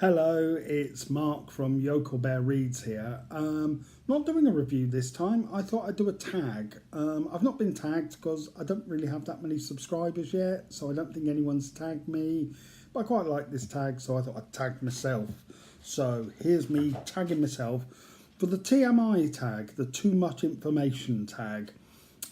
Hello, it's Mark from Yokel Bear Reads here. Not doing a review this time. I thought I'd do a tag. I've not been tagged because I don't really have that many subscribers yet, so I don't think anyone's tagged me. But I quite like this tag, so I thought I'd tag myself. So here's me tagging myself for the TMI tag, the too much information tag.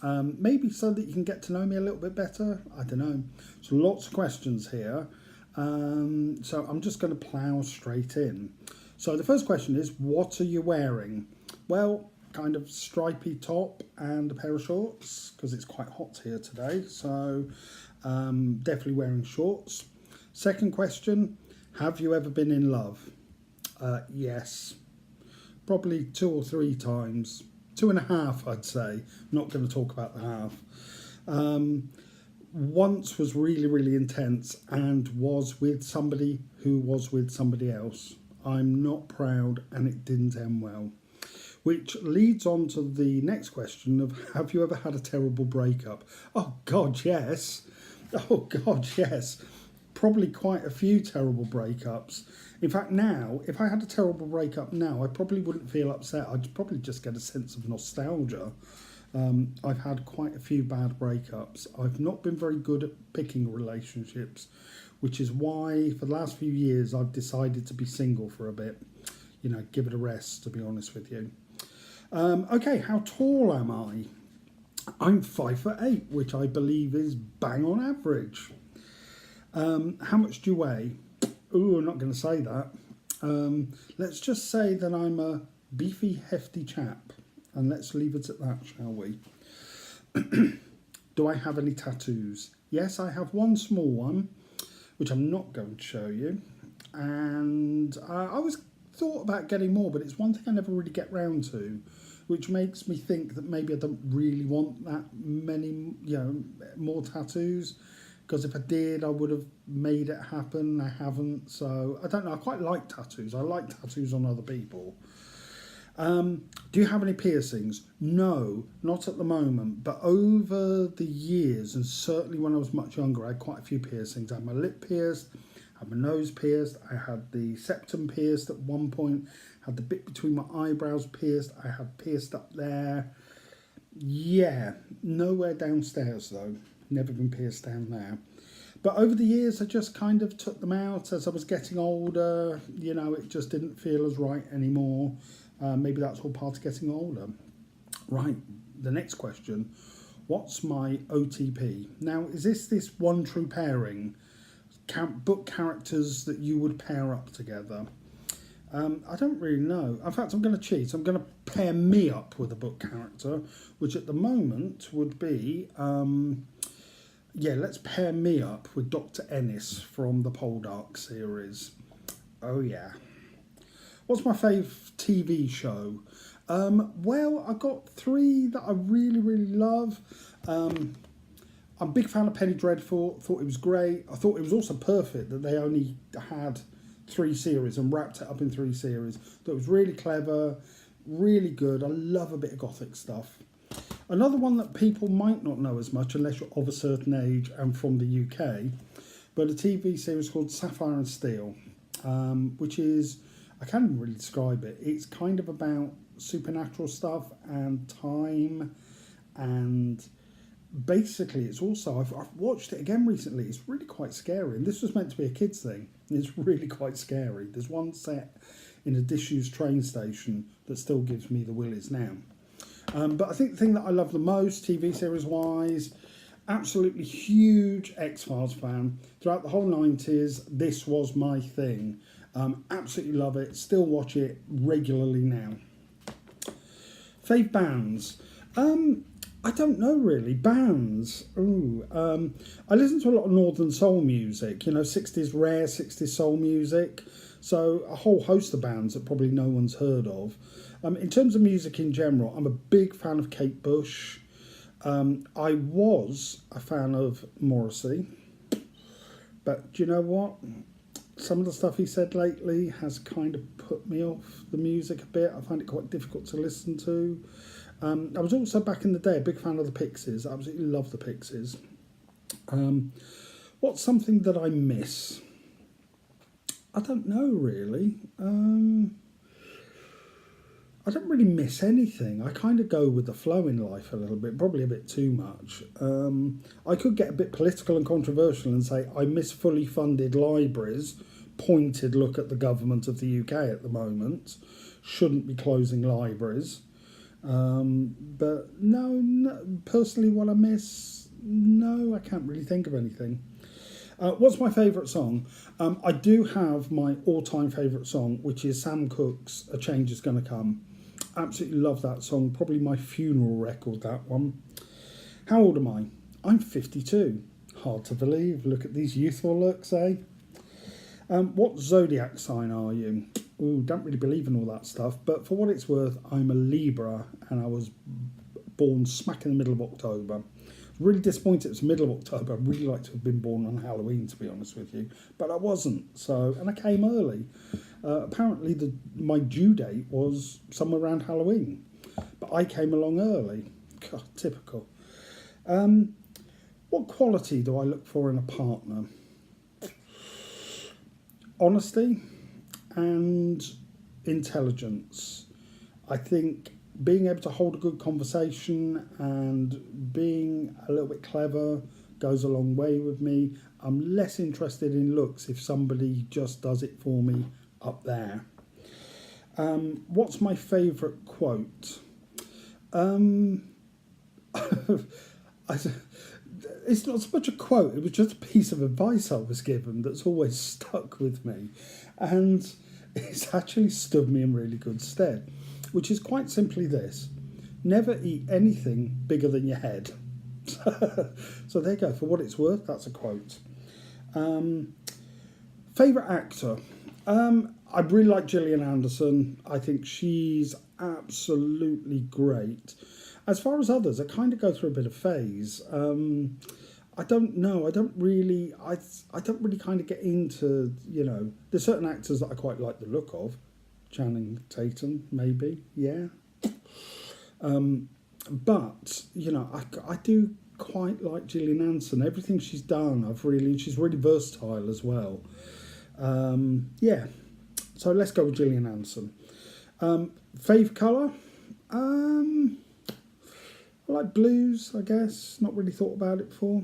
Maybe so that you can get to know me a little bit better. I don't know. So lots of questions here. So I'm just going to plough straight in. So the first question is, what are you wearing? Well, kind of stripy top and a pair of shorts because it's quite hot here today. So definitely wearing shorts. Second question, have you ever been in love? Yes, probably 2 or 3 times. 2.5, I'd say. I'm not going to talk about the half. Once was really, really intense and was with somebody who was with somebody else. I'm not proud and it didn't end well. Which leads on to the next question of, have you ever had a terrible breakup? Oh God, yes. Oh God, yes. Probably quite a few terrible breakups. In fact, now, if I had a terrible breakup now, I probably wouldn't feel upset. I'd probably just get a sense of nostalgia. I've had quite a few bad breakups. I've not been very good at picking relationships, which is why for the last few years I've decided to be single for a bit. You know, give it a rest, to be honest with you. Okay, how tall am I? I'm 5'8", which I believe is bang on average. How much do you weigh? Ooh, I'm not going to say that. Let's just say that I'm a beefy, hefty chap. And let's leave it at that, shall we? Do I have any tattoos? Yes, I have one small one, which I'm not going to show you. And I always thought about getting more, but it's one thing I never really get round to, which makes me think that maybe I don't really want that many, more tattoos. Because if I did, I would have made it happen. I haven't, so I don't know. I quite like tattoos. I like tattoos on other people. Do you have any piercings? No, not at the moment. But over the years, and certainly when I was much younger, I had quite a few piercings. I had my lip pierced, I had my nose pierced, I had the septum pierced at one point, had the bit between my eyebrows pierced, I had pierced up there. Yeah, nowhere downstairs though. Never been pierced down there. But over the years, I just kind of took them out as I was getting older. You know, it just didn't feel as right anymore. Maybe that's all part of getting older. Right, the next question. What's my OTP? Now, is this one true pairing? Book characters that you would pair up together? I don't really know. In fact, I'm going to cheat. I'm going to pair me up with a book character, which at the moment would be... let's pair me up with Dr. Ennis from the Poldark series. Oh, yeah. What's my favourite TV show? Well, I've got 3 that I really, really love. I'm a big fan of Penny Dreadful. Thought it was great. I thought it was also perfect that they only had 3 series and wrapped it up in 3 series. Thought it was really clever, really good. I love a bit of gothic stuff. Another one that people might not know as much unless you're of a certain age and from the UK, but a TV series called Sapphire and Steel, which is... I can't even really describe it. It's kind of about supernatural stuff and time, and basically it's also, I've watched it again recently, it's really quite scary, and this was meant to be a kids thing. It's really quite scary. There's one set in a disused train station that still gives me the willies now. But I think the thing that I love the most, TV series wise, absolutely huge X-Files fan. Throughout the whole 90s, this was my thing. Absolutely love it. Still watch it regularly now. Fave bands. I don't know really. Bands. I listen to a lot of Northern Soul music. 60s rare, 60s soul music. So a whole host of bands that probably no one's heard of. In terms of music in general, I'm a big fan of Kate Bush. I was a fan of Morrissey. But do you know what? Some of the stuff he said lately has kind of put me off the music a bit. I find it quite difficult to listen to. I was also, back in the day, a big fan of the Pixies. I absolutely love the Pixies. What's something that I miss? I don't know really. I don't really miss anything. I kind of go with the flow in life a little bit, probably a bit too much. I could get a bit political and controversial and say I miss fully funded libraries. Pointed look at the government of the UK at the moment. Shouldn't be closing libraries. But no, personally, what I miss, no, I can't really think of anything. What's my favourite song? I do have my all-time favourite song, which is Sam Cooke's A Change Is Gonna Come. Absolutely love that song. Probably my funeral record, that one. How old am I? I'm 52. Hard to believe. Look at these youthful looks, eh? What zodiac sign are you? Ooh, don't really believe in all that stuff, but for what it's worth, I'm a Libra, and I was born smack in the middle of October. Really disappointed it was the middle of October. I'd really like to have been born on Halloween, to be honest with you, but I wasn't. So, and I came early. Apparently, my due date was somewhere around Halloween, but I came along early. God, typical. What quality do I look for in a partner? Honesty and intelligence. I think being able to hold a good conversation and being a little bit clever goes a long way with me. I'm less interested in looks if somebody just does it for me up there. What's my favourite quote? It's not so much a quote, it was just a piece of advice I was given that's always stuck with me. And it's actually stood me in really good stead, which is quite simply this: never eat anything bigger than your head. So there you go. For what it's worth, that's a quote. Favourite actor? I really like Gillian Anderson. I think she's absolutely great. As far as others, I kind of go through a bit of phase. I don't know. I don't really kind of get into, there's certain actors that I quite like the look of. Channing Tatum, maybe, yeah. But, I do quite like Gillian Anderson. Everything she's done, she's really versatile as well. Yeah. So let's go with Gillian Anderson. Fave colour? I like blues, I guess. Not really thought about it before.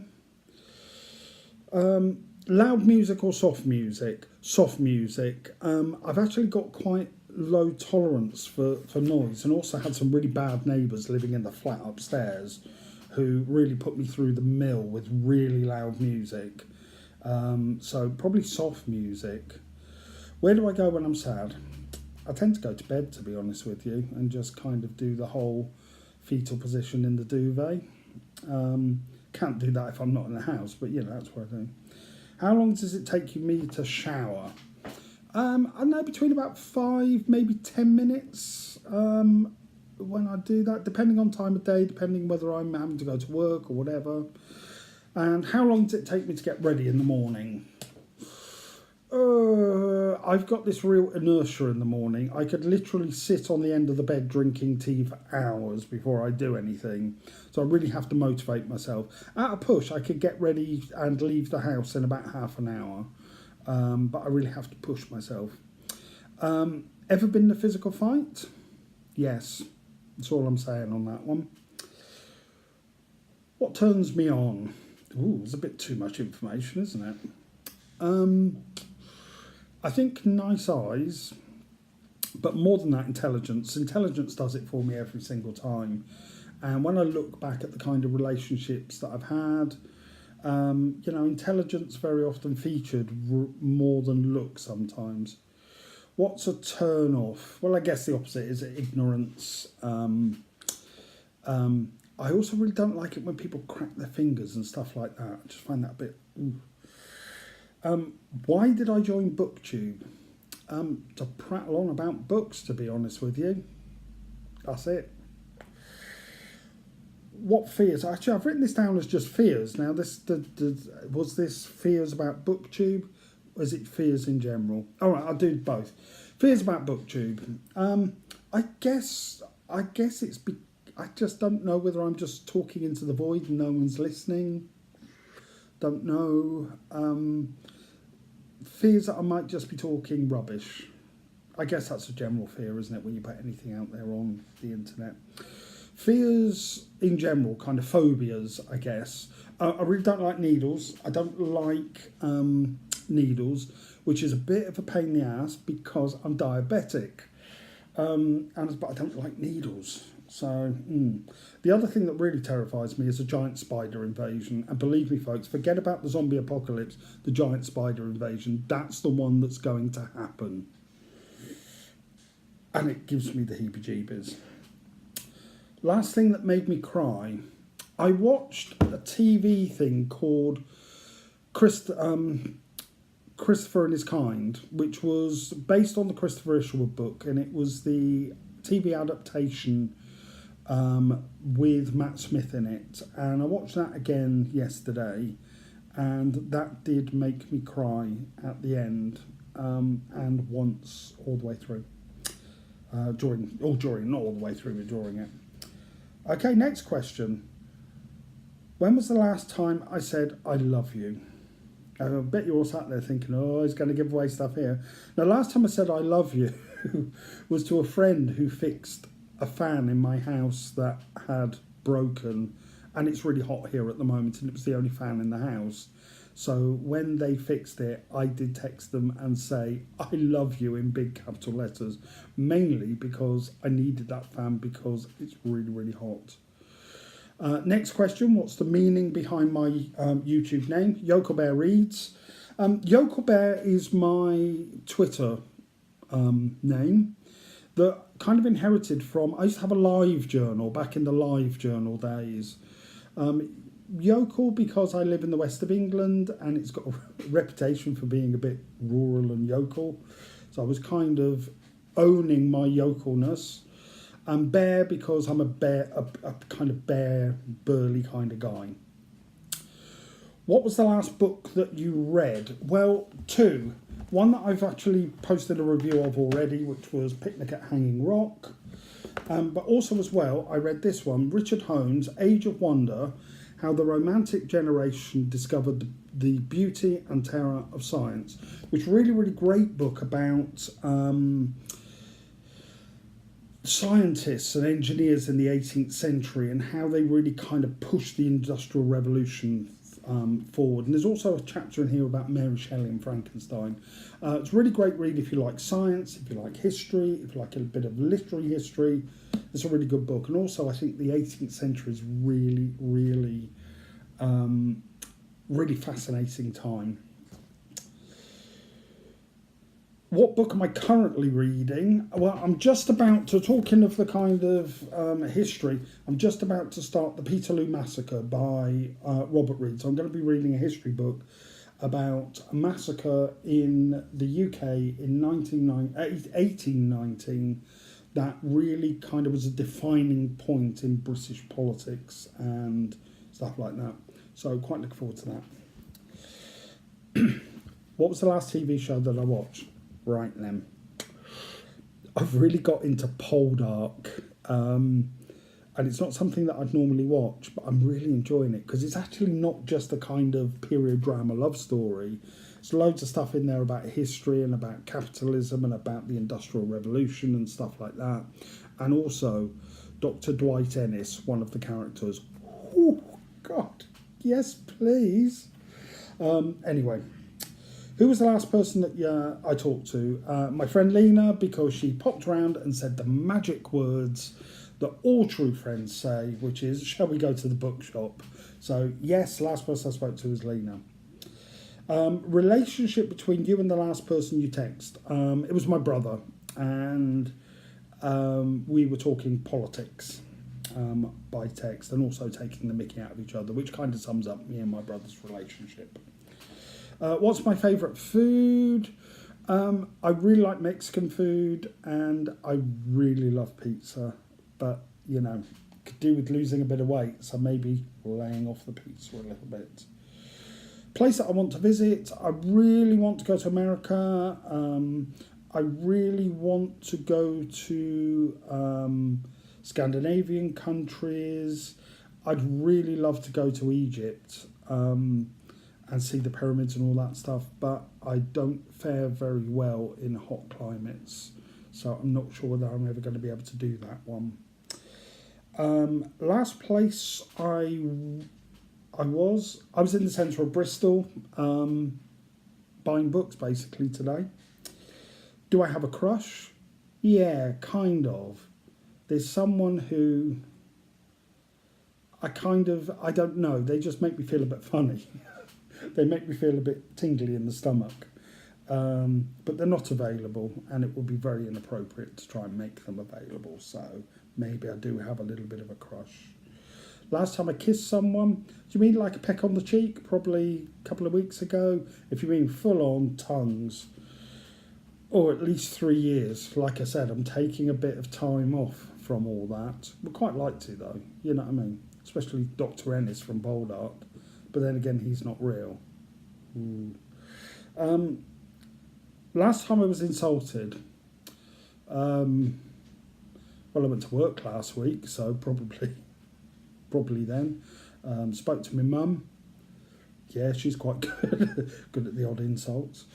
Loud music or soft music? Soft music. I've actually got quite low tolerance for noise, and also had some really bad neighbours living in the flat upstairs who really put me through the mill with really loud music. So probably soft music. Where do I go when I'm sad? I tend to go to bed, to be honest with you, and just kind of do the whole fetal position in the duvet. Can't do that if I'm not in the house, but that's what I do. How long does it take me to shower? I don't know, between about 5, maybe 10 minutes when I do that, depending on time of day, depending whether I'm having to go to work or whatever. And how long does it take me to get ready in the morning? I've got this real inertia in the morning. I could literally sit on the end of the bed drinking tea for hours before I do anything. So I really have to motivate myself. At a push, I could get ready and leave the house in about half an hour. But I really have to push myself. Ever been in a physical fight? Yes. That's all I'm saying on that one. What turns me on? Ooh, it's a bit too much information, isn't it? I think nice eyes, but more than that, intelligence. Intelligence does it for me every single time. And when I look back at the kind of relationships that I've had, intelligence very often featured more than look sometimes. What's a turn off? Well, I guess the opposite is ignorance. I also really don't like it when people crack their fingers and stuff like that. I just find that a bit... why did I join BookTube? To prattle on about books, to be honest with you. That's it. What fears? Actually, I've written this down as just fears. Now, was this fears about BookTube? Or is it fears in general? All right, I'll do both. Fears about BookTube. I guess it's... I just don't know whether I'm just talking into the void and no one's listening. Don't know. fears that I might just be talking rubbish. I guess that's a general fear, isn't it, when you put anything out there on the internet? Fears in general, kind of phobias, I guess. I really don't like needles. I don't like needles, which is a bit of a pain in the ass because I'm diabetic. But I don't like needles. So, the other thing that really terrifies me is a giant spider invasion. And believe me, folks, forget about the zombie apocalypse, the giant spider invasion. That's the one that's going to happen. And it gives me the heebie-jeebies. Last thing that made me cry, I watched a TV thing called Christopher and His Kind, which was based on the Christopher Isherwood book, and it was the TV adaptation with Matt Smith in it. And I watched that again yesterday, and that did make me cry at the end, and once all the way through. Not all the way through, but during it. Okay, next question. When was the last time I said I love you? I bet you're all sat there thinking, oh, he's going to give away stuff here. Now, last time I said I love you was to a friend who fixed a fan in my house that had broken, and it's really hot here at the moment, and it was the only fan in the house. So when they fixed it, I did text them and say, I love you in big capital letters, mainly because I needed that fan because it's really, really hot. Next question, what's the meaning behind my YouTube name? Yokel Bear Reads. Yokel Bear is my Twitter name that kind of inherited from, I used to have a live journal back in the live journal days. Yokel because I live in the west of England and it's got a reputation for being a bit rural and yokel. So I was kind of owning my yokelness. And bear because I'm a kind of bear, burly kind of guy. What was the last book that you read? Well, two. One that I've actually posted a review of already, which was Picnic at Hanging Rock. But also as well, I read this one, Richard Hone's Age of Wonder, How the Romantic Generation Discovered the Beauty and Terror of Science, which is a really, really great book about scientists and engineers in the 18th century and how they really kind of pushed the Industrial Revolution forward. And there's also a chapter in here about Mary Shelley and Frankenstein. It's a really great read if you like science, if you like history, if you like a bit of literary history. It's a really good book. And also I think the 18th century is really, really, really fascinating time. What book am I currently reading? Well, I'm just about to, talking of the kind of history, I'm just about to start The Peterloo Massacre by Robert Reid. So I'm going to be reading a history book about a massacre in the UK in 1819 that really kind of was a defining point in British politics and stuff like that. So quite looking forward to that. What was the last TV show that I watched? Right then, I've really got into Poldark, and it's not something that I'd normally watch, but I'm really enjoying it because it's actually not just a kind of period drama love story. There's loads of stuff in there about history and about capitalism and about the Industrial Revolution and stuff like that. And also Dr. Dwight Ennis, one of the characters. Oh, God, yes, please. Anyway. Who was the last person that I talked to? My friend Lena, because she popped around and said the magic words that all true friends say, which is, shall we go to the bookshop? So, yes, last person I spoke to was Lena. Relationship between you and the last person you text. It was my brother, and we were talking politics by text and also taking the mickey out of each other, which kind of sums up me and my brother's relationship. What's my favourite food? I really like Mexican food and I really love pizza. But, you know, could do with losing a bit of weight. So maybe laying off the pizza a little bit. Place that I want to visit. I really want to go to America. I really want to go to Scandinavian countries. I'd really love to go to Egypt. and see the pyramids and all that stuff, but I don't fare very well in hot climates, so I'm not sure whether I'm ever going to be able to do that one. Last place I was in the centre of Bristol, buying books basically today. Do I have a crush? Yeah, kind of. There's someone who I don't know, they just make me feel a bit funny. They make me feel a bit tingly in the stomach. But they're not available, and it would be very inappropriate to try and make them available. So maybe I do have a little bit of a crush. Last time I kissed someone, do you mean like a peck on the cheek? Probably a couple of weeks ago. If you mean full on tongues, or at least 3 years. Like I said, I'm taking a bit of time off from all that. Would quite like to though, you know what I mean? Especially Dr. Ennis from Boldart. But then again, he's not real. Last time I was insulted, well, I went to work last week, so probably then. Spoke to my mum. Yeah, she's quite good at the odd insults.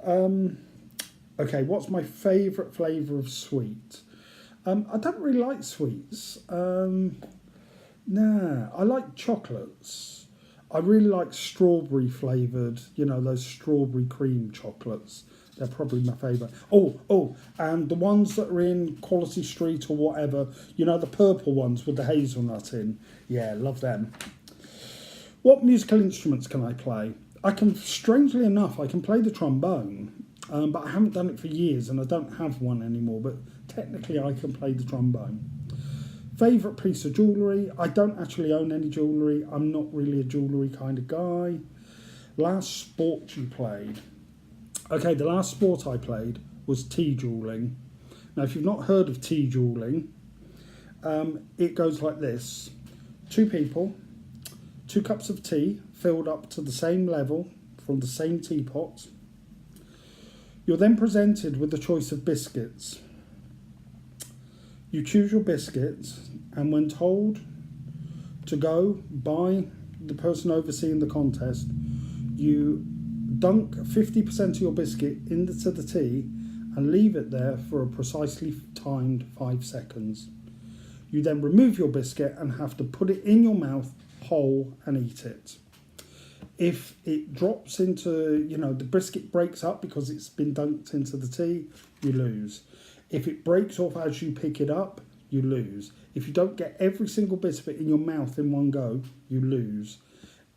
Okay, what's my favourite flavour of sweet? I don't really like sweets. Nah, I like chocolates. I really like strawberry flavoured, you know, those strawberry cream chocolates. They're probably my favourite. Oh, and the ones that are in Quality Street or whatever, you know, the purple ones with the hazelnut in. Yeah, love them. What musical instruments can I play? Strangely enough, I can play the trombone, but I haven't done it for years and I don't have one anymore, but technically I can play the trombone. Favourite piece of jewellery? I don't actually own any jewellery. I'm not really a jewellery kind of guy. Last sport you played? Okay, the last sport I played was tea duelling. Now, if you've not heard of tea duelling, it goes like this. 2 people, 2 cups of tea filled up to the same level from the same teapot. You're then presented with the choice of biscuits. You choose your biscuits, and when told to go by the person overseeing the contest, you dunk 50% of your biscuit into the tea and leave it there for a precisely timed 5 seconds. You then remove your biscuit and have to put it in your mouth whole and eat it. If it drops into, you know, the biscuit breaks up because it's been dunked into the tea, you lose. If it breaks off as you pick it up, you lose. If you don't get every single bit of it in your mouth in one go, you lose.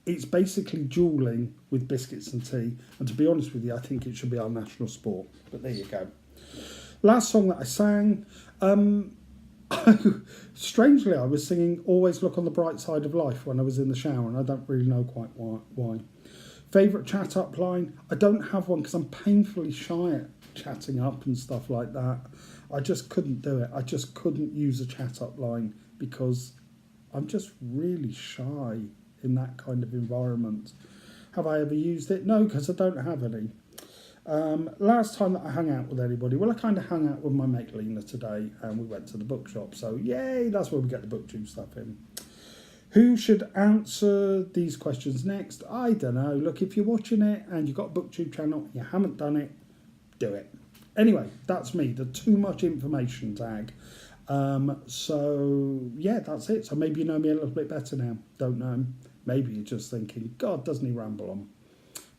It's basically duelling with biscuits and tea. And to be honest with you, I think it should be our national sport. But there you go. Last song that I sang. Strangely, I was singing Always Look on the Bright Side of Life when I was in the shower, and I don't really know quite why. Favourite chat up line? I don't have one because I'm painfully shy at chatting up and stuff like that. I just couldn't do it. I just couldn't use a chat up line because I'm just really shy in that kind of environment. Have I ever used it? No, because I don't have any. Last time that I hung out with anybody, well, I kind of hung out with my mate Lena today, and we went to the bookshop. So yay, that's where we get the BookTube stuff in. Who should answer these questions next? I don't know. Look, if you're watching it and you've got a BookTube channel and you haven't done it, do it. Anyway, that's me, the too much information tag. So yeah, that's it. So maybe you know me a little bit better now. Don't know. Maybe you're just thinking, God, doesn't he ramble on?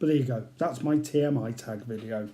But there you go. That's my TMI tag video.